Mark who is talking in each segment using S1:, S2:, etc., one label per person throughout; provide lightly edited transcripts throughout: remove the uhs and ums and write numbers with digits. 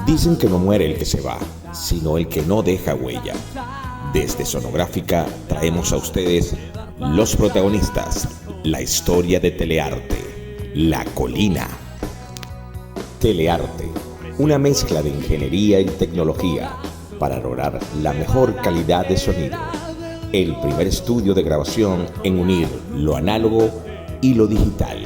S1: Dicen que no muere el que se va, sino el que no deja huella. Desde Sonográfica traemos a ustedes los protagonistas, la historia de Telearte, La Colina. Telearte, una mezcla de ingeniería y tecnología para lograr la mejor calidad de sonido. El primer estudio de grabación en unir lo análogo y lo digital.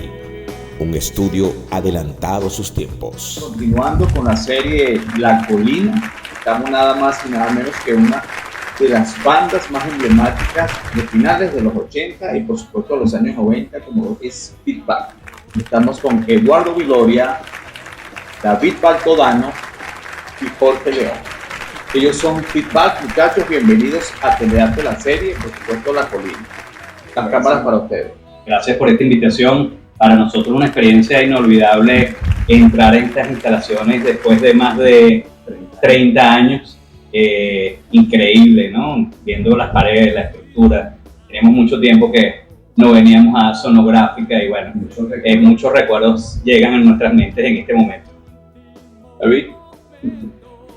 S1: Un estudio adelantado a sus tiempos.
S2: Continuando con la serie La Colina, estamos nada más y nada menos que una de las bandas más emblemáticas de finales de los 80 y por supuesto de los años 90, como es Feedback. Estamos con Eduardo Viloria, David Baltodano y Jorge León. Ellos son Feedback. Muchachos, bienvenidos a Telearte, la serie, por supuesto La Colina. Las cámaras para ustedes.
S3: Gracias por esta invitación. Para nosotros una experiencia inolvidable entrar en estas instalaciones después de más de 30 años. Increíble, ¿no? Viendo las paredes, la estructura. Tenemos mucho tiempo que no veníamos a Sonográfica y bueno, muchos recuerdos llegan a nuestras mentes en este momento.
S2: David.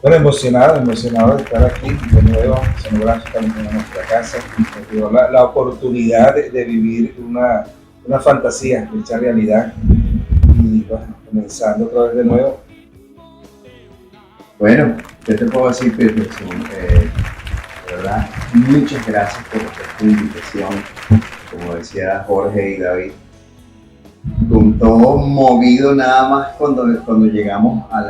S4: Bueno, emocionado de estar aquí de nuevo, Sonográfica, en nuestra casa. La oportunidad de vivir una fantasía hecha realidad y bueno, comenzando otra vez de nuevo.
S5: Bueno, ¿qué te puedo decir, Peterson? De verdad, muchas gracias por esta invitación. Como decía Jorge y David, con todo movido nada más cuando llegamos a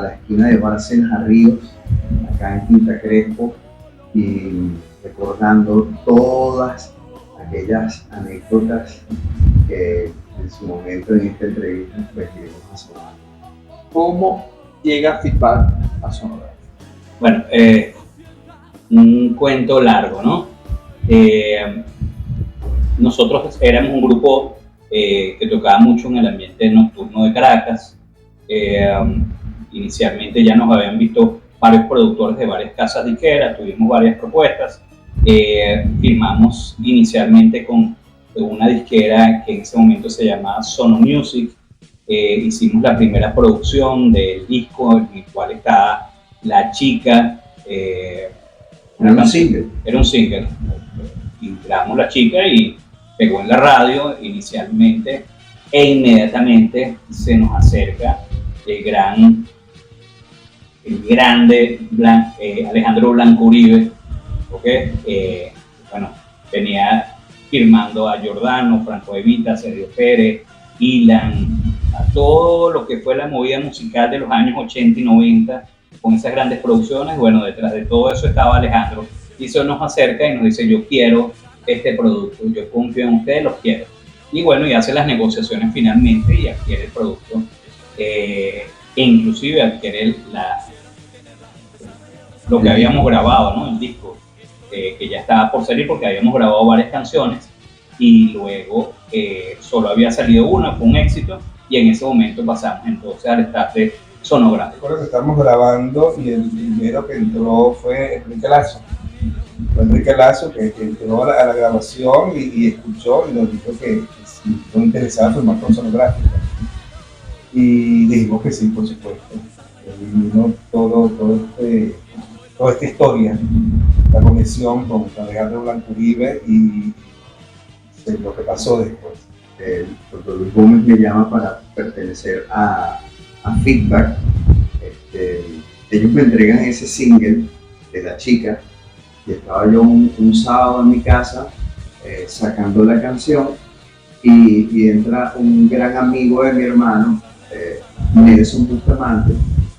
S5: la esquina de Bárcenas a Ríos, acá en Quinta Crespo, y recordando todas aquellas anécdotas que en su momento en esta entrevista referimos a Sonora.
S2: ¿Cómo llega Feedback a Sonora?
S3: Bueno, un cuento largo, ¿no? Nosotros éramos un grupo que tocaba mucho en el ambiente nocturno de Caracas. Inicialmente ya nos habían visto varios productores de varias casas disqueras, tuvimos varias propuestas. Firmamos inicialmente con una disquera que en ese momento se llamaba Sono Music. Hicimos la primera producción del disco en el cual estaba La Chica.
S5: Era un single.
S3: Y grabamos La Chica y pegó en la radio inicialmente e inmediatamente se nos acerca el grande Alejandro Blanco Uribe, ¿okay? Bueno, venía firmando a Giordano, Franco Evita, Sergio Pérez, Ilan, a todo lo que fue la movida musical de los años 80 y 90 con esas grandes producciones. Bueno, detrás de todo eso estaba Alejandro y se nos acerca y nos dice: yo quiero este producto, yo confío en ustedes, los quiero. Y bueno, y hace las negociaciones finalmente y adquiere el producto, e inclusive adquiere lo que habíamos grabado, ¿no? El disco, que ya estaba por salir porque habíamos grabado varias canciones y luego solo había salido una, fue un éxito, y en ese momento pasamos entonces al staff de Sonográfica.
S4: Recuerdo que estábamos grabando y el primero que entró fue Enrique Lazo. Que entró a la grabación y escuchó y nos dijo que sí, estaba interesado en formar con Sonográfica. Y dijimos que sí, por supuesto. Y vino toda esta historia, la conexión con Alejandro Blanco Uribe y lo que pasó después.
S5: El Dr. Luis Gómez me llama para pertenecer a Feedback. Ellos me entregan ese single de La Chica y estaba yo un sábado en mi casa sacando la canción y entra un gran amigo de mi hermano, Nelson Bustamante,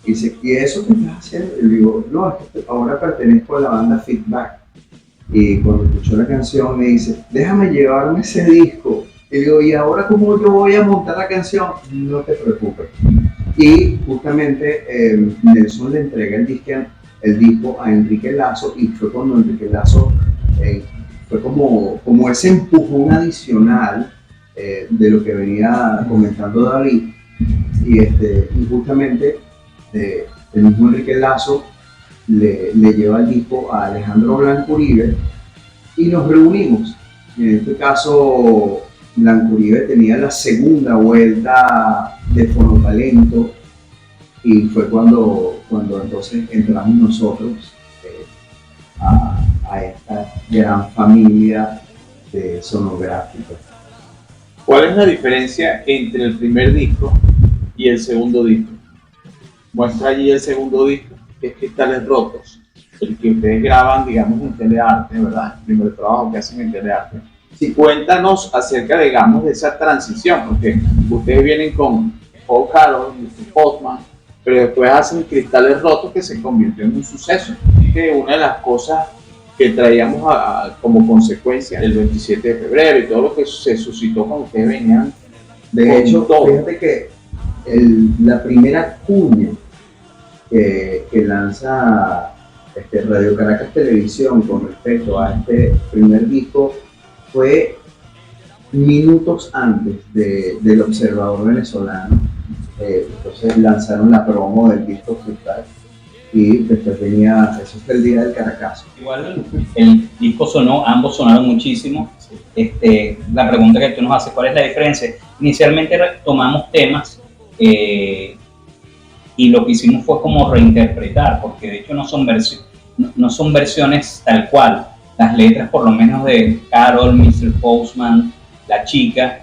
S5: y dice: ¿y eso qué estás haciendo? Y le digo: no, ahora pertenezco a la banda Feedback. Y cuando escuchó la canción me dice: déjame llevarme ese disco. Y digo: ¿y ahora cómo yo voy a montar la canción? No te preocupes. Y justamente Nelson le entrega el disco a Enrique Lazo, y fue cuando Enrique Lazo fue como ese empujón adicional de lo que venía comentando David. Y justamente el mismo Enrique Lazo le lleva el disco a Alejandro Blanco Uribe y nos reunimos. En este caso, Blanco Uribe tenía la segunda vuelta de Fonotalento y fue cuando entonces entramos nosotros a esta gran familia de sonográficos.
S2: ¿Cuál es la diferencia entre el primer disco y el segundo disco? Muestra allí el segundo disco, que es Cristales Rotos, el que ustedes graban, digamos, en Telearte, ¿verdad? El primer trabajo que hacen en Telearte. Sí, cuéntanos acerca, digamos, de esa transición, porque ustedes vienen con Paul Carroll, Mr. Postman, pero después hacen Cristales Rotos, que se convirtió en un suceso. Y que una de las cosas que traíamos como consecuencia el 27 de febrero y todo lo que se suscitó cuando ustedes venían.
S5: De hecho, fíjate que la primera cuña que lanza Radio Caracas Televisión con respecto a este primer disco fue minutos antes del Observador venezolano. Entonces lanzaron la promo del disco Freestyle y después venía, eso fue el día del Caracazo.
S3: Igual el disco sonó, ambos sonaron muchísimo. La pregunta que tú nos haces, ¿cuál es la diferencia? Inicialmente tomamos temas y lo que hicimos fue como reinterpretar, porque de hecho no son versiones tal cual. Las letras, por lo menos de Carol, Mr. Postman, La Chica,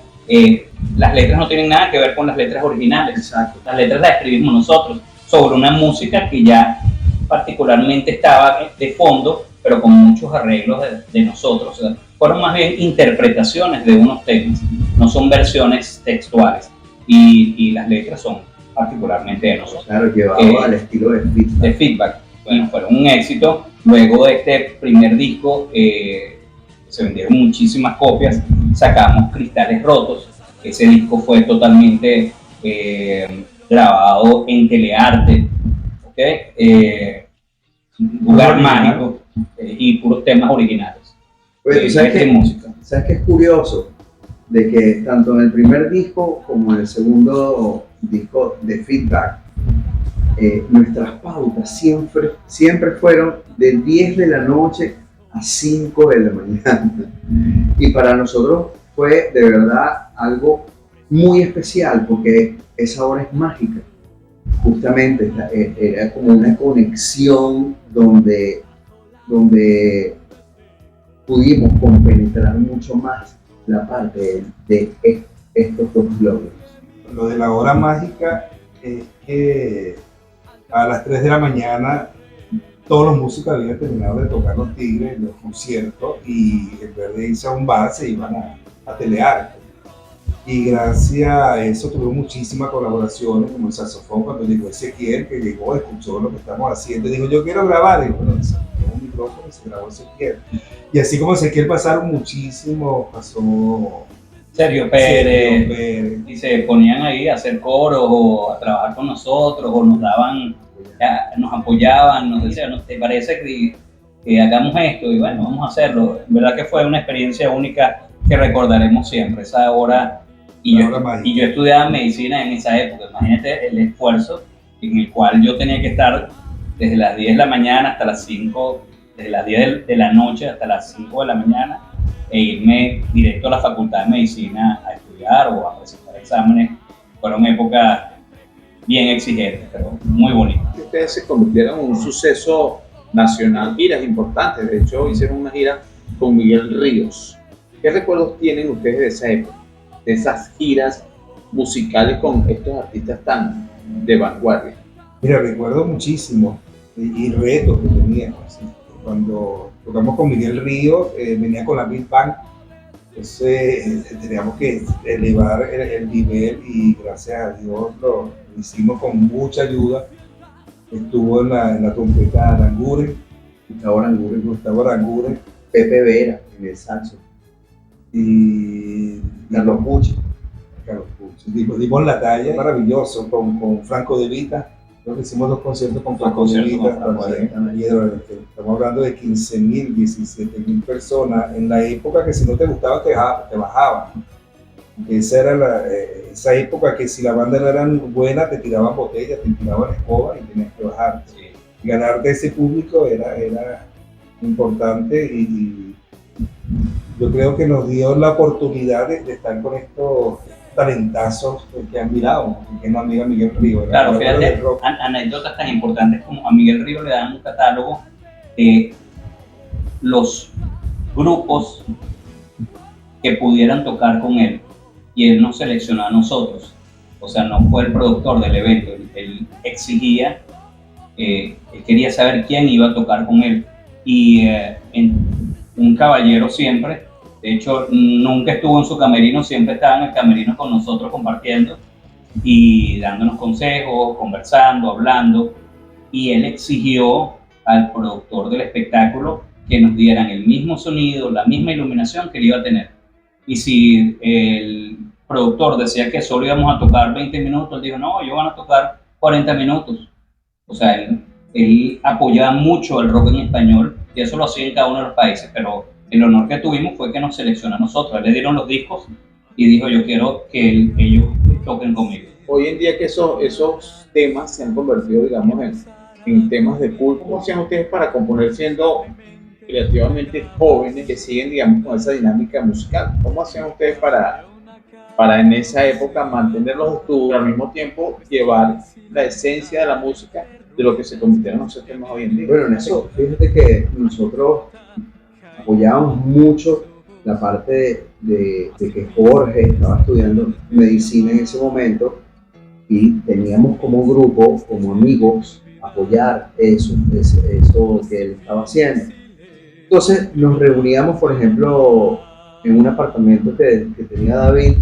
S3: las letras no tienen nada que ver con las letras originales.
S5: Exacto.
S3: Las letras las escribimos nosotros sobre una música que ya particularmente estaba de fondo, pero con muchos arreglos de nosotros. O sea, fueron más bien interpretaciones de unos temas, no son versiones textuales. Y las letras son particularmente de nosotros.
S5: Claro, llevado al estilo de Feedback.
S3: De Feedback. Bueno, fueron un éxito. Luego de este primer disco, se vendieron muchísimas copias, sacamos Cristales Rotos. Ese disco fue totalmente grabado en Telearte, ¿okay? Lugar mágico y puros temas originales.
S5: Oye, ¿tú sabes qué es curioso? De que tanto en el primer disco como en el segundo disco de Feedback, nuestras pautas siempre fueron de 10 de la noche a 5 de la mañana. Y para nosotros fue de verdad algo muy especial porque esa hora es mágica. Justamente era como una conexión donde pudimos compenetrar mucho más la parte de estos dos globos.
S4: Lo de la hora mágica es que a las 3 de la mañana todos los músicos habían terminado de tocar los Tigres en los conciertos y en vez de irse a un bar se iban a Telearte. Y gracias a eso tuvimos muchísimas colaboraciones, como el saxofón cuando llegó Ezequiel, que llegó, escuchó lo que estamos haciendo y dijo, yo quiero grabar. Y dijo, bueno, se puso un micrófono y se grabó Ezequiel. Y así como Ezequiel pasaron muchísimos, pasó
S3: Sergio Pérez, y se ponían ahí a hacer coros o a trabajar con nosotros, o nos daban, nos apoyaban, nos decían, ¿no te parece que hagamos esto? Y bueno, vamos a hacerlo. En verdad que fue una experiencia única que recordaremos siempre, esa hora. Y yo estudiaba medicina en esa época. Imagínate el esfuerzo en el cual yo tenía que estar desde las 10 de la mañana hasta las 5, desde las 10 de la noche hasta las 5 de la mañana, e irme directo a la Facultad de Medicina a estudiar o a presentar exámenes. Fueron épocas bien exigentes, pero muy bonitas.
S2: Ustedes se convirtieron en un suceso nacional, giras importantes. De hecho, hicieron una gira con Miguel Ríos. ¿Qué recuerdos tienen ustedes de esa época? De esas giras musicales con estos artistas tan de vanguardia.
S4: Mira, recuerdo muchísimo y retos que teníamos. Cuando tocamos con Miguel Ríos, venía con la Big Bang, entonces teníamos que elevar el nivel y gracias a Dios lo hicimos con mucha ayuda. Estuvo en la trompeta Aranguren, Gustavo Aranguren,
S5: Pepe Vera en el saxo
S4: y Carlos Pucci. Dimos la talla, maravilloso, con Franco De Vita. Creo que hicimos 2 conciertos con Franco De Vita. Estamos hablando de 15.000, 17.000 personas. En la época que si no te gustaba te bajaban. Esa era esa época que si la banda no era buena te tiraban botellas, te tiraban escobas y tenías que bajar. Sí. Ganarte ese público era importante y yo creo que nos dio la oportunidad de estar con estos talentazos que han mirado, que es la amiga Miguel Río.
S3: Claro, fíjate, anécdotas tan importantes como a Miguel Río le dan un catálogo de los grupos que pudieran tocar con él, y él nos seleccionó a nosotros. O sea, no fue el productor del evento, él exigía, él quería saber quién iba a tocar con él. Y un caballero siempre, de hecho nunca estuvo en su camerino, siempre estaba en el camerino con nosotros compartiendo y dándonos consejos, conversando, hablando, y él exigió al productor del espectáculo que nos dieran el mismo sonido, la misma iluminación que él iba a tener. Y si el productor decía que solo íbamos a tocar 20 minutos, él dijo, no, ellos van a tocar 40 minutos. O sea, él apoyaba mucho el rock en español, y eso lo hacía en cada uno de los países, pero el honor que tuvimos fue que nos seleccionó a nosotros. Él le dieron los discos y dijo, yo quiero que ellos toquen conmigo.
S2: Hoy en día que esos temas se han convertido, digamos, en temas de culto, ¿cómo hacían ustedes para componer siendo relativamente jóvenes que siguen, digamos, con esa dinámica musical? ¿Cómo hacían ustedes para en esa época mantener los estudios, al mismo tiempo llevar la esencia de la música de lo que se convirtieron esos temas hoy en día?
S5: Bueno, en eso, fíjate que nosotros apoyábamos mucho la parte de que Jorge estaba estudiando medicina en ese momento, y teníamos como grupo, como amigos, apoyar eso que él estaba haciendo. Entonces nos reuníamos, por ejemplo, en un apartamento que tenía David,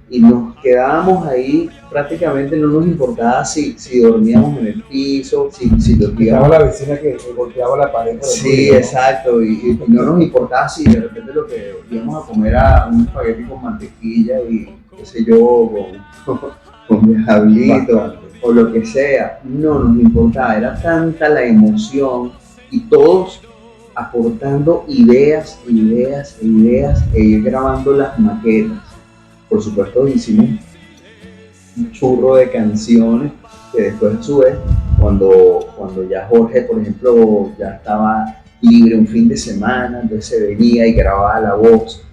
S5: y nos quedábamos ahí, prácticamente no nos importaba si dormíamos en el piso, si
S4: Estaba la vecina que golpeaba la pared.
S5: Sí,
S4: ¿no?
S5: exacto, y no nos importaba si de repente lo que íbamos a comer era un espagueti con mantequilla y qué sé yo, con diablito o lo que sea, no nos importaba, era tanta la emoción y todos aportando ideas e ir grabando las maquetas. Por supuesto hicimos un churro de canciones que después a su vez, cuando ya Jorge, por ejemplo, ya estaba libre un fin de semana, entonces se venía y grababa la voz.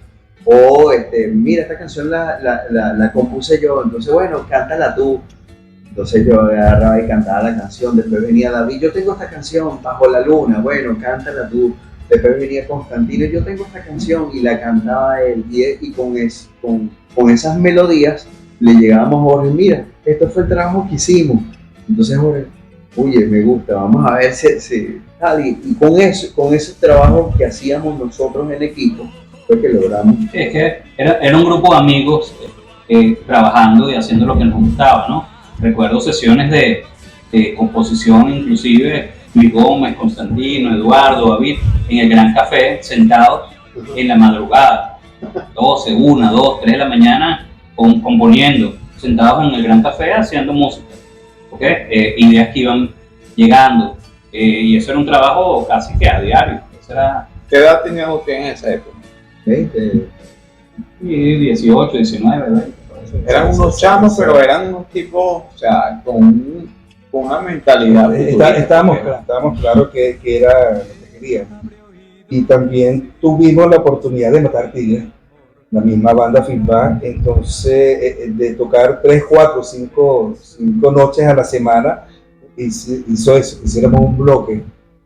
S5: O mira, esta canción la compuse yo, entonces bueno, cántala tú. Entonces yo agarraba y cantaba la canción, después venía David, yo tengo esta canción, Bajo la Luna, bueno, cántala tú. Después venía Constantino, yo tengo esta canción, y la cantaba él, y con esas melodías le llegábamos a Jorge, mira, esto fue el trabajo que hicimos. Entonces Jorge, oye, me gusta, vamos a ver si tal, y con ese trabajo que hacíamos nosotros en equipo, fue que logramos.
S3: Es que era un grupo de amigos trabajando y haciendo lo que nos gustaba, ¿no? Recuerdo sesiones de composición, inclusive Luis Gómez, Constantino, Eduardo, David, en el Gran Café, sentados en la madrugada, 12, 1, 2, 3 de la mañana, componiendo, sentados en el Gran Café haciendo música, ¿okay? Ideas que iban llegando, y eso era un trabajo casi que a diario.
S2: ¿Qué edad tenían ustedes en esa época?
S5: 20.
S3: Y 18, 19, 20.
S2: Eran unos chamos, pero eran unos tipos, o sea, con una mentalidad.
S4: Estábamos claros que era lo que queríamos. Y también tuvimos la oportunidad de matar tigres, la misma banda Feedback, entonces de tocar 3, 4, 5 noches a la semana, hizo eso, hiciéramos un bloque,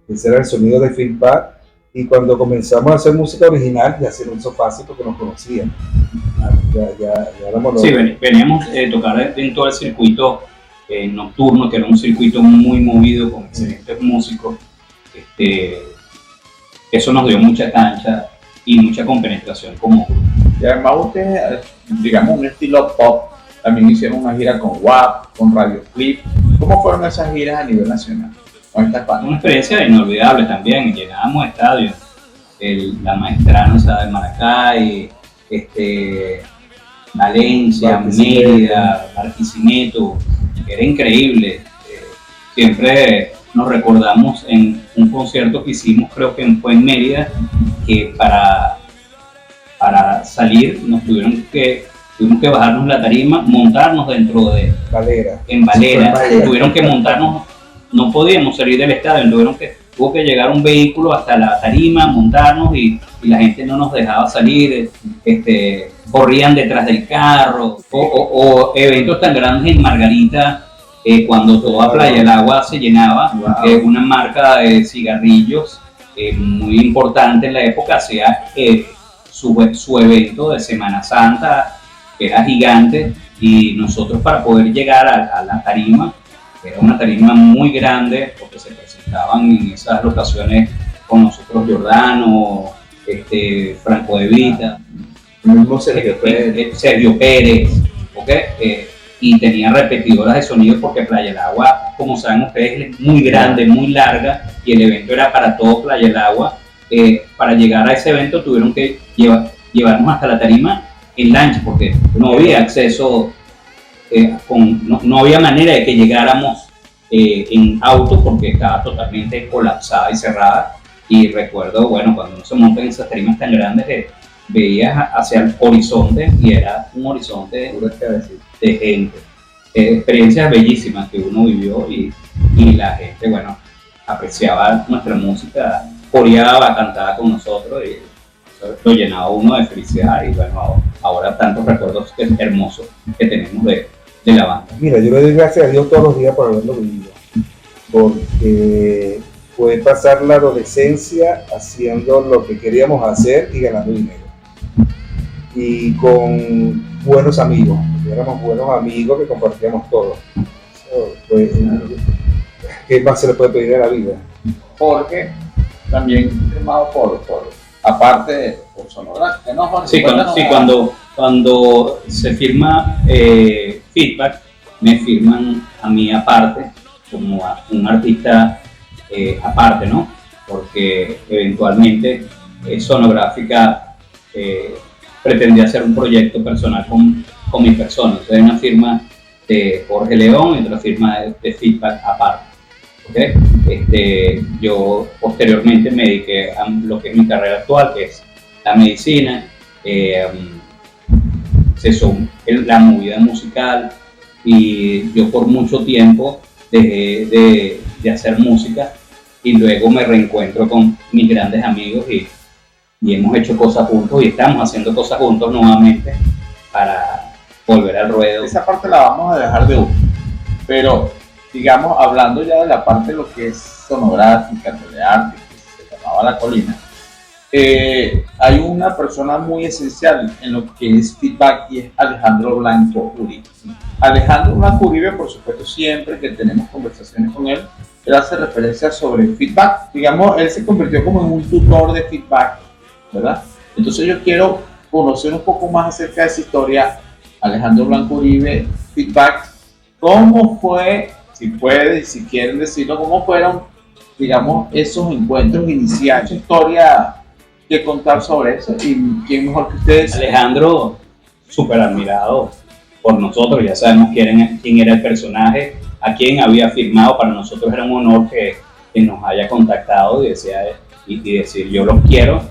S4: ese era el sonido de Feedback, y cuando comenzamos a hacer música original ya se nos hizo fácil porque nos conocían. Ya éramos
S3: sí, veníamos a tocar en todo el circuito nocturno, que era un circuito muy movido con excelentes músicos. Eso nos dio mucha cancha y mucha compenetración como grupo.
S2: Y además ustedes, digamos, un estilo pop, también hicieron una gira con WAP, con Radio Clip. ¿Cómo fueron esas giras a nivel nacional con estas bandas?
S3: Una experiencia inolvidable también. Llenábamos estadios, la Maestranza de Maracay, Valencia, Mérida, Barquisimeto. Era increíble. Siempre nos recordamos en un concierto que hicimos, creo que fue en Mérida, que para salir tuvimos que bajarnos la tarima, montarnos dentro de
S4: Valera.
S3: En Valera, tuvieron que montarnos, no podíamos salir del estadio, tuvieron que tuvo que llegar un vehículo hasta la tarima, montarnos y la gente no nos dejaba salir, corrían detrás del carro, o eventos tan grandes en Margarita, cuando toda Playa del Agua se llenaba, una marca de cigarrillos muy importante en la época hacía su evento de Semana Santa, que era gigante, y nosotros para poder llegar a la tarima, era una tarima muy grande, porque se presentaban en esas locaciones con nosotros Giordano, Franco De Vita,
S5: El mismo
S3: Sergio Pérez, ¿okay? Y tenía repetidoras de sonido porque Playa del Agua, como saben ustedes, es muy grande, muy larga, y el evento era para todo Playa del Agua. Para llegar a ese evento tuvieron que llevarnos hasta la tarima en lancha, porque no había acceso, no había manera de que llegáramos en auto, porque estaba totalmente colapsada y cerrada. Y recuerdo, bueno, cuando uno se monta en esas tarimas tan grandes, veías hacia el horizonte y era un horizonte de gente. Experiencias bellísimas que uno vivió y la gente, bueno, apreciaba nuestra música, coreaba, cantaba con nosotros y eso lo llenaba uno de felicidad. Y bueno, ahora tantos recuerdos hermosos que tenemos de la banda.
S4: Mira, yo le doy gracias a Dios todos los días por haberlo vivido, porque fue pasar la adolescencia haciendo lo que queríamos hacer y ganando dinero. Y con buenos amigos, éramos buenos amigos que compartíamos todo. Pues, ¿qué más se le puede pedir a la vida?
S2: Jorge, también firmado por aparte por Sonográfica, ¿no, Jorge?
S3: Sí, cuando se firma Feedback, me firman a mí aparte, como un artista aparte, ¿no? Porque eventualmente Sonográfica pretendía hacer un proyecto personal con mi persona. Entonces hay una firma de Jorge León y otra firma de Feedback aparte. ¿Okay? Yo posteriormente me dediqué a lo que es mi carrera actual, que es la medicina, la movida musical, y yo por mucho tiempo dejé de hacer música y luego me reencuentro con mis grandes amigos y hemos hecho cosas juntos y estamos haciendo cosas juntos nuevamente para volver al ruedo.
S2: Esa parte la vamos a dejar de uno, pero digamos, hablando ya de la parte de lo que es Sonográfica, Telearte, que se llamaba La Colina, hay una persona muy esencial en lo que es Feedback y es Alejandro Blanco Uribe. Alejandro Blanco Uribe, por supuesto, siempre que tenemos conversaciones con él hace referencia sobre Feedback. Digamos, él se convirtió como en un tutor de Feedback, ¿verdad? Entonces yo quiero conocer un poco más acerca de esa historia. Alejandro Blanco Uribe, Feedback, ¿cómo fue, si pueden, si quieren decirlo, cómo fueron, digamos, esos encuentros iniciales? Historia que contar sobre eso, y quién mejor que ustedes.
S3: Alejandro, súper admirado por nosotros, ya sabemos quién era el personaje, a quién había firmado. Para nosotros era un honor que nos haya contactado y decir yo quiero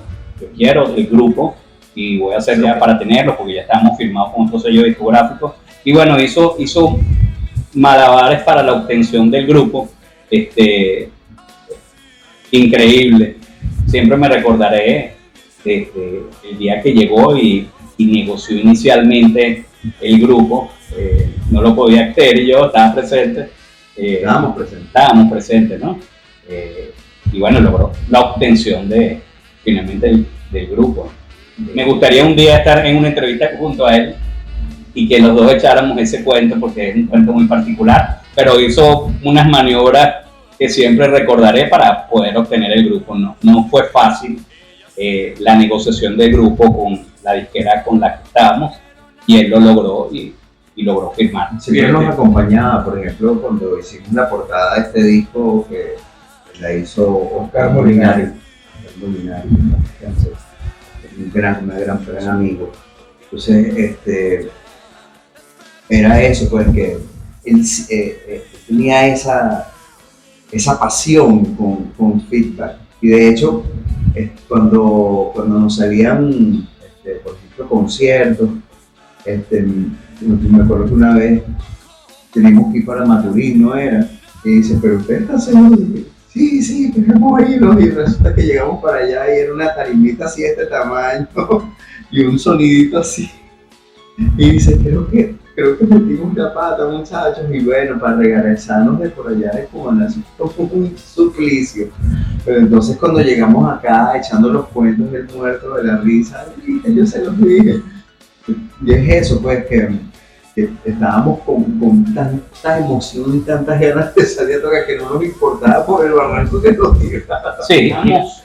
S3: el grupo y voy a hacer ya para tenerlo, porque ya estamos firmados con otro sello discográfico. Y bueno, hizo malabares para la obtención del grupo, increíble. Siempre me recordaré el día que llegó y negoció inicialmente el grupo. No lo podía creer y yo estaba presente. Estábamos presentes, ¿no? Y bueno, logró la obtención finalmente del grupo. Me gustaría un día estar en una entrevista junto a él y que los dos echáramos ese cuento, porque es un cuento muy particular, pero hizo unas maniobras que siempre recordaré para poder obtener el grupo. No fue fácil la negociación del grupo con la disquera con la que estábamos, y él lo logró y logró firmar.
S5: Si bien nos acompañaba, por ejemplo, cuando hicimos la portada de este disco que la hizo Oscar Molinari, un gran amigo. Entonces, era eso, pues, que él tenía esa pasión con Feedback. Y de hecho, cuando nos salían, por ejemplo, conciertos, me acuerdo que una vez teníamos que ir para Maturín, ¿no era? Y dice, pero usted está seguro, sí, queremos irnos. Y resulta que llegamos para allá y era una tarimita así de este tamaño y un sonidito así. Y dice, creo que metimos la pata, muchachos. Y bueno, para regresarnos de por allá de Cumaná, fue un suplicio. Pero entonces cuando llegamos acá echando los cuentos del muerto de la risa, yo se los dije. Y es eso, pues, que estábamos con tanta emoción y tantas ganas de salir a tocar que no nos importaba por el barranco que nos tiraba.
S3: Sí, íbamos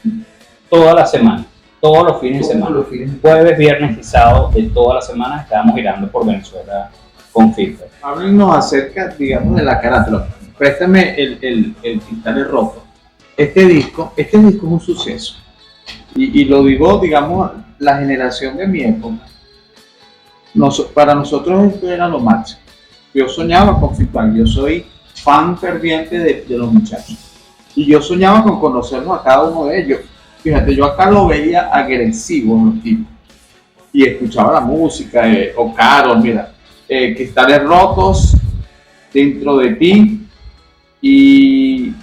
S3: toda la semana, todos los fines de semana. Jueves, viernes y sábado de toda la semana estábamos girando por Venezuela con Feedback.
S2: Háblenos acerca, digamos, de la carátula. Préstame el Cristales Rotos. Este disco es un suceso. Y lo digo, digamos, la generación de mi época. Para nosotros esto era lo máximo. Yo soñaba con Feedback, yo soy fan ferviente de los muchachos. Y yo soñaba con conocerlos a cada uno de ellos. Fíjate, yo acá lo veía agresivo en los tipos. Y escuchaba la música, o Carol, mira, Cristales Rotos, Dentro de Ti y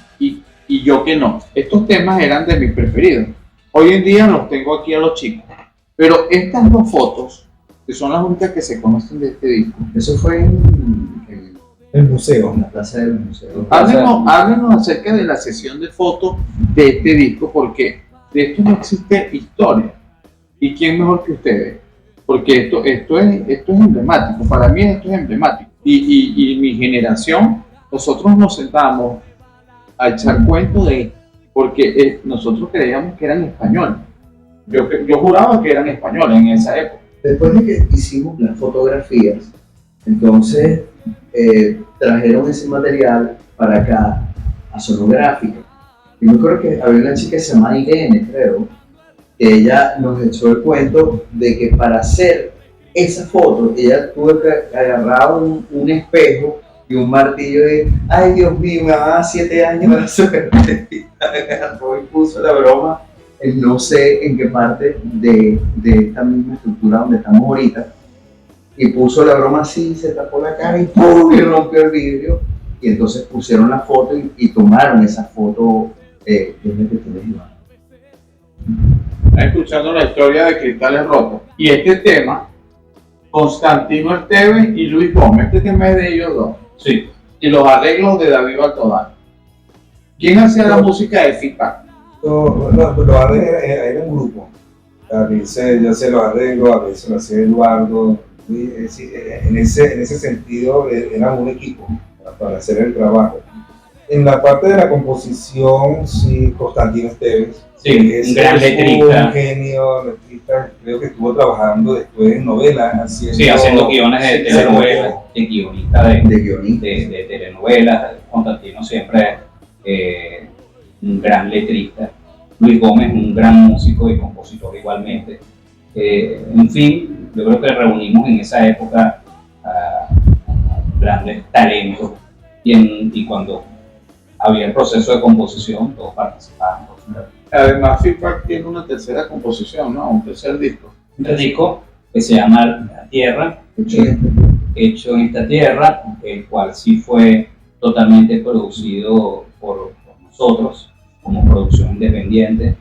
S2: Yo que no. Estos temas eran de mis preferidos. Hoy en día los tengo aquí a los chicos. Pero estas dos fotos, que son las únicas que se conocen de este disco.
S5: Eso fue en
S4: El museo.
S5: la plaza del museo.
S2: Háblenos acerca de la sesión de fotos de este disco, porque de esto no existe historia. ¿Y quién mejor que ustedes? Porque esto es emblemático. Para mí esto es emblemático. Y mi generación, nosotros nos sentábamos a echar cuentos de esto, porque nosotros creíamos que eran españoles. Yo juraba que eran españoles en esa época.
S5: Después de que hicimos las fotografías, entonces trajeron ese material para acá, a Sonográfica. Y me acuerdo que había una chica que se llama Irene, creo, que ella nos echó el cuento de que para hacer esa foto, ella tuvo que agarrar un espejo y un martillo y, ay Dios mío, me daba 7 años para hacer. Agarró y puso la broma. No sé en qué parte de esta misma estructura donde estamos ahorita, y puso la broma así, se tapó la cara y ¡pum! Y rompió el vidrio, y entonces pusieron la foto y tomaron esa foto de que tienes, Iván.
S2: Está escuchando la historia de Cristales Rotos. Y este tema, Constantino Esteves y Luis Gómez, este tema es de ellos dos.
S3: Sí.
S2: Y los arreglos de David Baltodano. ¿Quién hacía la música de Feedback?
S4: Los arreglos era un grupo. A veces yo hacía los arreglos, a veces lo hacía Eduardo. En ese sentido era un equipo para hacer el trabajo. En la parte de la composición, sí, Constantino Esteves.
S3: Sí, un gran letrista.
S4: Un genio, letrista. Creo que estuvo trabajando después en novelas.
S3: Haciendo guiones de telenovelas, de guionista de
S5: guionista.
S3: De telenovelas. Constantino siempre un gran letrista. Luis Gómez, un gran músico y compositor igualmente. En fin, yo creo que reunimos en esa época a grandes talentos y cuando había el proceso de composición, todos participaban.
S2: Además, Feedback tiene una tercera composición, ¿no? Un tercer disco.
S3: Un disco que se llama La Tierra, hecho en esta tierra, el cual sí fue totalmente producido por nosotros, como producción independiente.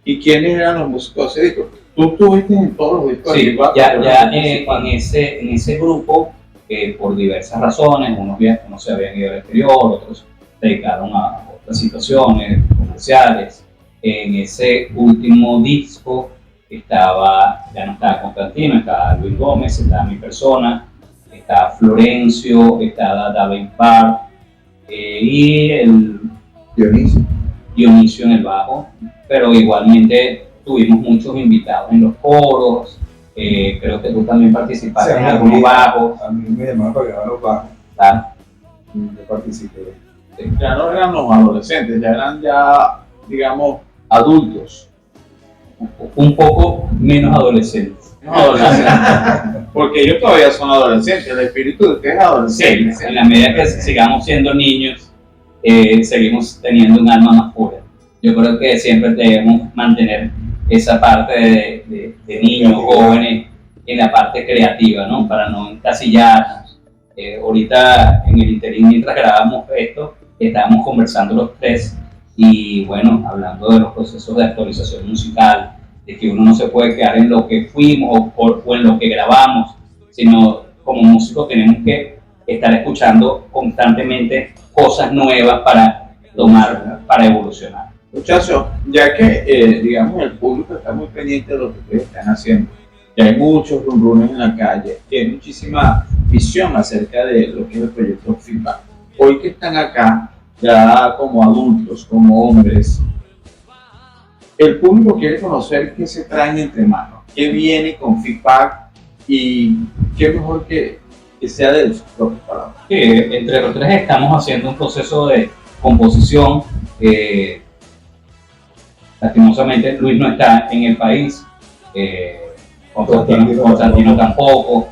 S2: ¿Y quiénes eran los músicos de ese disco? ¿Tú estuviste en todos los discos?
S3: Sí, ya en ese grupo, por diversas razones, unos se habían ido al exterior, otros se dedicaron a otras situaciones comerciales. En ese último disco ya no estaba Constantino, estaba Luis Gómez, estaba mi persona, estaba Florencio, estaba David Barr y el Dionisio en el bajo, pero igualmente tuvimos muchos invitados en los coros. Creo que tú también participaste en algunos bajos.
S4: A mí me llamaban para grabar los bajos. Yo participé.
S2: Ya no eran los adolescentes, ya eran digamos, adultos.
S3: Un poco menos adolescentes.
S2: Porque ellos todavía son adolescentes, el espíritu de ustedes es adolescente.
S3: Sí, en la medida que sigamos siendo niños, seguimos teniendo un alma más pura. Yo creo que siempre debemos mantener esa parte de niños, jóvenes, en la parte creativa, ¿no? Para no encasillarnos. Ahorita en el interín, mientras grabamos esto, estábamos conversando los tres Y bueno, hablando de los procesos de actualización musical, de que uno no se puede quedar en lo que fuimos o en lo que grabamos, sino como músicos tenemos que estar escuchando constantemente cosas nuevas para tomar, para evolucionar.
S2: Muchachos, ya que digamos el público está muy pendiente de lo que ustedes están haciendo, ya hay muchos rumores en la calle, y hay muchísima visión acerca de lo que es el proyecto Feedback. Hoy que están acá, ya como adultos, como hombres, el público quiere conocer qué se traen entre manos, qué viene con Feedback y qué mejor que sea de sus propias palabras.
S3: Entre los tres estamos haciendo un proceso de composición. Lastimosamente Luis no está en el país, Constantino tampoco,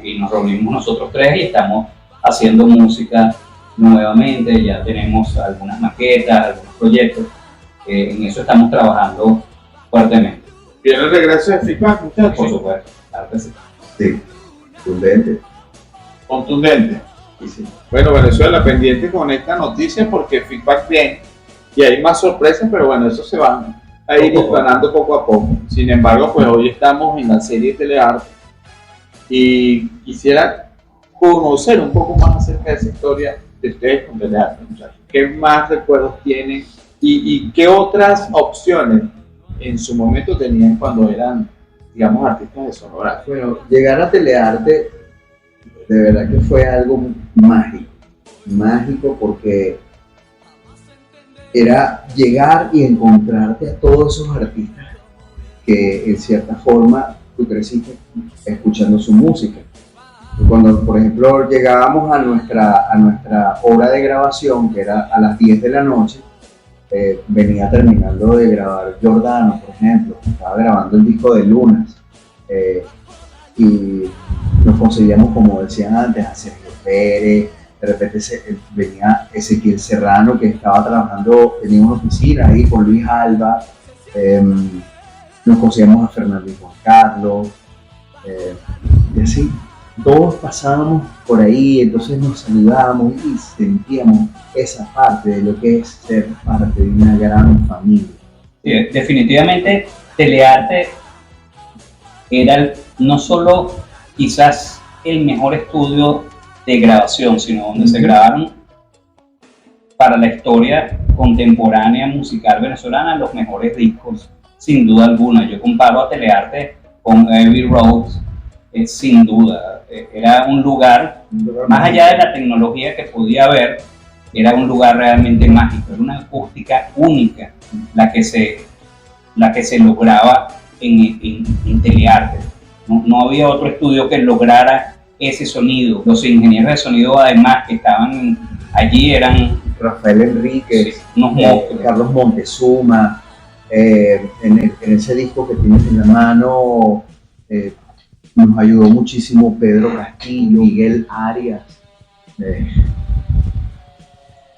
S3: y nos reunimos nosotros tres y estamos haciendo música nuevamente. Ya tenemos algunas maquetas, algunos proyectos, en eso estamos trabajando fuertemente.
S2: ¿Viene el regreso de Feedback, muchachos?
S3: Por supuesto, claro que sí.
S5: Sí, contundente.
S2: Contundente.
S5: Sí.
S2: Bueno, Venezuela pendiente con esta noticia porque Feedback viene y hay más sorpresas, pero bueno, eso se van a ir explanando poco a poco. Sin embargo, pues hoy estamos en la serie Telearte y quisiera conocer un poco más acerca de esa historia de ustedes con Telearte, muchachos. ¿Qué más recuerdos tienen y qué otras opciones en su momento tenían cuando eran, digamos, artistas de Sonora?
S5: Bueno, llegar a Telearte de verdad que fue algo mágico porque era llegar y encontrarte a todos esos artistas que en cierta forma tú creciste escuchando su música. Cuando, por ejemplo, llegábamos a nuestra hora de grabación, que era a las 10 de la noche, venía terminando de grabar Giordano, por ejemplo, estaba grabando el disco de Lunas, y nos conseguíamos, como decían antes, a Sergio Pérez, de repente venía Ezequiel Serrano, que estaba trabajando, tenía una oficina ahí con Luis Alba, nos conseguíamos a Fernando y Juan Carlos, y así, todos pasábamos por ahí, entonces nos saludábamos y sentíamos esa parte de lo que es ser parte de una gran familia.
S3: Sí, definitivamente Telearte era no solo quizás el mejor estudio de grabación, sino donde se grabaron para la historia contemporánea musical venezolana los mejores discos, sin duda alguna. Yo comparo a Telearte con Abbey Road, sin duda. Era un lugar, más allá de la tecnología que podía haber, era un lugar realmente mágico, era una acústica única la que se lograba en Telearte. No había otro estudio que lograra ese sonido. Los ingenieros de sonido, además, que estaban allí eran
S5: Rafael Enríquez,
S3: sí, unos monstruos.
S5: Carlos Montezuma, en ese disco que tienes en la mano, nos ayudó muchísimo Pedro Castillo, Miguel Arias.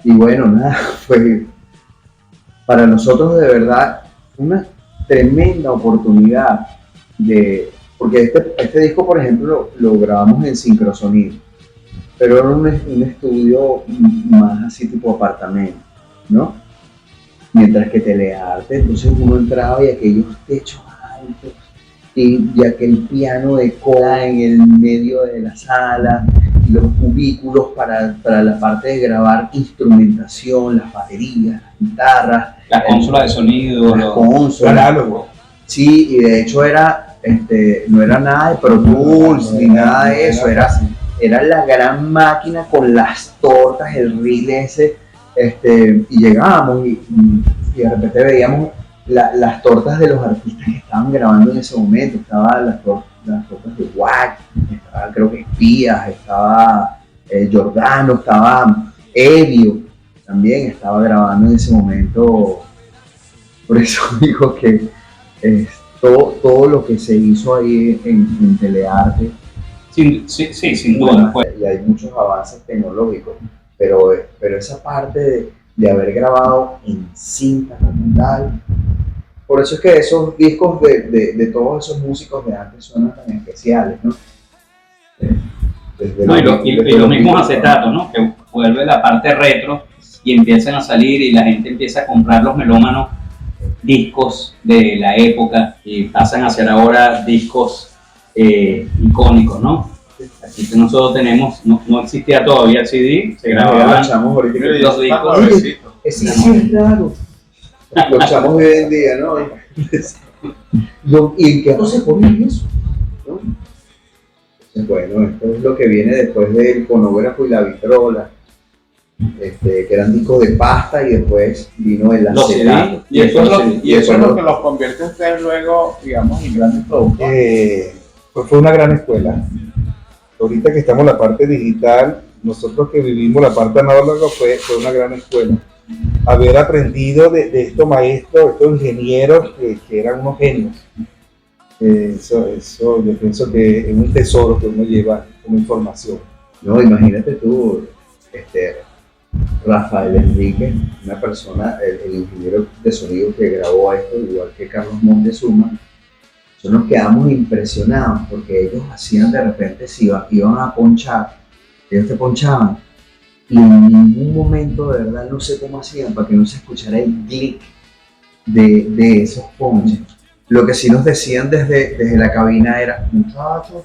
S5: Y bueno, nada, fue para nosotros de verdad una tremenda oportunidad porque este disco, por ejemplo, lo grabamos en Sincrosonido, pero era un estudio más así tipo apartamento, ¿no? Mientras que Telearte, entonces uno entraba y aquellos techos altos y aquel piano de cola en el medio de la sala, y los cubículos para la parte de grabar instrumentación, las baterías, las guitarras,
S3: las consolas de sonido,
S5: las consolas. Sí, y de hecho no era nada de Pro Tools ni nada de eso, era la gran máquina con las tortas, el reel ese, y llegábamos y de repente veíamos las tortas de los artistas que estaban grabando en ese momento. Estaban las tortas de Wack, estaba creo que Espías, estaba Giordano, estaba Evio, también estaba grabando en ese momento. Por eso digo que todo lo que se hizo ahí en Telearte.
S3: Sí, sin duda.
S5: Y hay muchos avances tecnológicos, pero esa parte de haber grabado en cinta como tal. Por eso es que esos discos de todos esos músicos de antes suenan tan especiales, ¿no?
S3: Y los mismos acetatos, ¿no? Que vuelve la parte retro y empiezan a salir y la gente empieza a comprar los melómanos discos de la época y pasan a ser ahora discos icónicos, ¿no? Aquí que nosotros tenemos, no existía todavía el CD, se grababan los discos.
S5: Ese sí es raro. Lo echamos hoy en día, ¿no? ¿Y en qué no se pone eso? ¿No? Bueno, esto es lo que viene después del fonógrafo y la vitrola, que eran discos de pasta y después vino el acetato.
S2: Y eso es lo que los convierte a ustedes luego, digamos, en grandes productores.
S4: Pues fue una gran escuela. Ahorita que estamos en la parte digital, nosotros que vivimos la parte análoga fue una gran escuela. Haber aprendido de estos maestros, estos ingenieros que eran unos genios. Eso yo pienso que es un tesoro que uno lleva como información.
S5: No, imagínate tú, Rafael Enrique, una persona, el ingeniero de sonido que grabó esto, igual que Carlos Montezuma. Nosotros nos quedamos impresionados porque ellos hacían de repente, si iban a ponchar, ellos te ponchaban y en ningún momento, de verdad, no sé cómo hacían para que no se escuchara el clic de esos ponches. Lo que sí nos decían desde la cabina era: muchachos,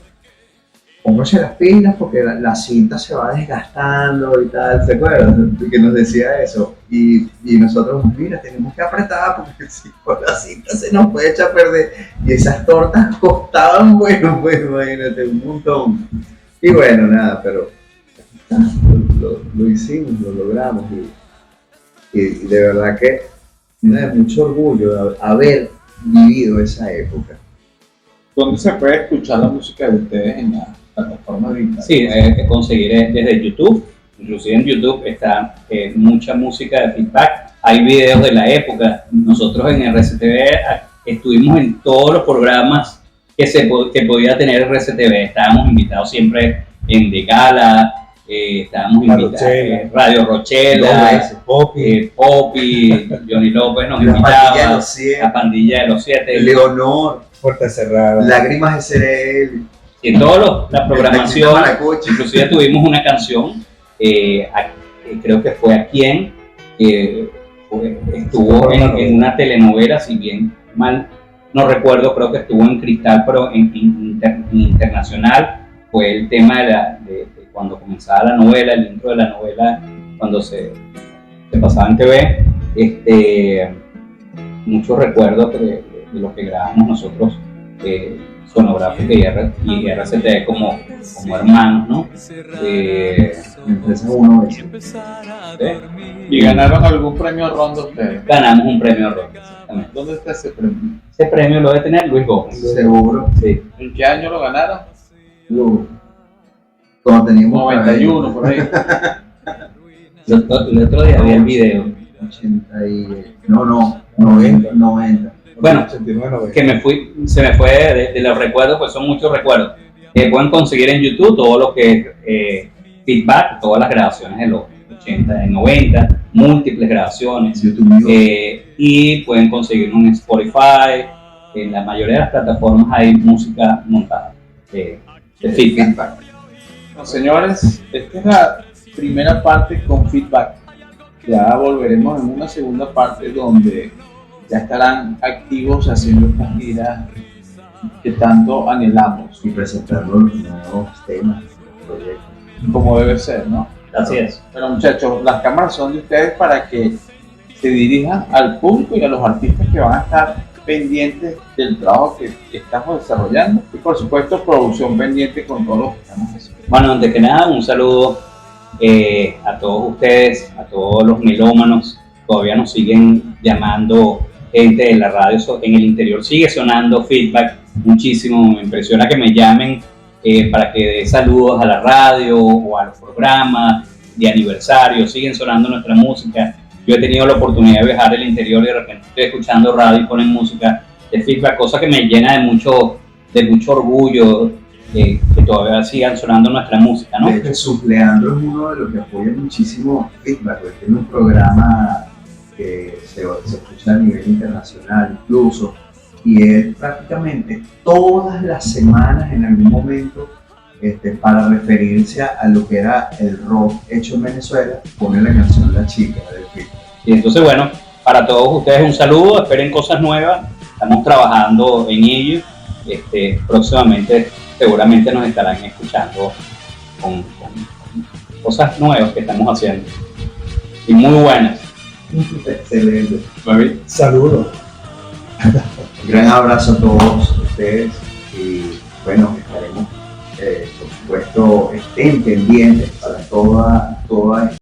S5: pónganse las pilas porque la cinta se va desgastando y tal, ¿se acuerdan? Que nos decía eso. Y nosotros, mira, tenemos que apretar porque si con la cinta se nos puede echar a perder. Y esas tortas costaban, bueno, pues imagínate, un montón. Y bueno, nada, pero lo hicimos, lo logramos. Y de verdad que me da mucho orgullo haber vivido esa época.
S2: ¿Dónde se puede escuchar la música de ustedes en la plataforma digital?
S3: Sí, conseguir desde YouTube. Inclusive en YouTube está mucha música de Feedback. Hay videos de la época. Nosotros en RCTV estuvimos en todos los programas que podía tener RCTV. Estábamos invitados siempre en De Gala, estábamos invitados en Radio Rochela, Poppy, Johnny López nos invitaba, La Pandilla de los Siete,
S5: Leonor,
S4: Puerta Cerrada,
S5: Lágrimas de SRL.
S3: Y en toda la programación, inclusive tuvimos una canción, creo que fue A Quién, estuvo en una telenovela, si bien mal no recuerdo, creo que estuvo en Cristal, pero en internacional. Fue el tema de cuando comenzaba la novela, el intro de la novela, cuando se pasaba en TV. Muchos recuerdos de lo que grabamos nosotros, Sonográfica y RCTV como hermanos, ¿no?
S5: Empresa uno de
S2: ¿Y ganaron algún premio Ronda ustedes?
S3: Ganamos un premio Ronda, exactamente.
S2: ¿Dónde está ese premio?
S3: Ese premio lo debe tener Luis Gómez.
S5: Seguro.
S3: Sí.
S2: ¿En qué año lo ganaron?
S5: Cuando teníamos
S2: 91, por ahí.
S3: El otro día vi el video.
S5: 90.
S3: Bueno,
S4: 89,
S3: que se me fue de los recuerdos, pues son muchos recuerdos. Pueden conseguir en YouTube todo lo que es Feedback, todas las grabaciones de los 80, de 90, múltiples grabaciones. Y pueden conseguirlo en Spotify. En la mayoría de las plataformas hay música montada de Feedback.
S2: Bueno, señores, esta es la primera parte con Feedback. Ya volveremos en una segunda parte donde ya estarán activos haciendo estas giras que tanto anhelamos.
S5: Y presentando los nuevos temas, proyectos.
S2: Como debe ser, ¿no?
S3: Así es.
S2: Pero muchachos, las cámaras son de ustedes para que se dirijan al público y a los artistas que van a estar pendientes del trabajo que estamos desarrollando y por supuesto producción pendiente con todo lo que estamos haciendo.
S3: Bueno, antes que nada, un saludo a todos ustedes, a todos los melómanos. Todavía nos siguen llamando gente de la radio en el interior, sigue sonando Feedback muchísimo. Me impresiona que me llamen para que dé saludos a la radio o a los programas de aniversario. Siguen sonando nuestra música. Yo he tenido la oportunidad de viajar al interior y de repente estoy escuchando radio y ponen música de Feedback, cosa que me llena de mucho orgullo que todavía sigan sonando nuestra música, ¿no?
S5: De hecho, Supleando es uno de los que apoya muchísimo Feedback, porque tiene un programa que se escucha a nivel internacional incluso, y él prácticamente todas las semanas en algún momento para referirse a lo que era el rock hecho en Venezuela, pone la canción La Chica del Fit.
S3: Y entonces, bueno, para todos ustedes un saludo, esperen cosas nuevas, estamos trabajando en ello. Próximamente seguramente nos estarán escuchando con cosas nuevas que estamos haciendo y muy buenas.
S5: Excelente.
S4: Saludos.
S5: Un gran abrazo a todos ustedes y bueno, estaremos por supuesto estén pendientes para toda esta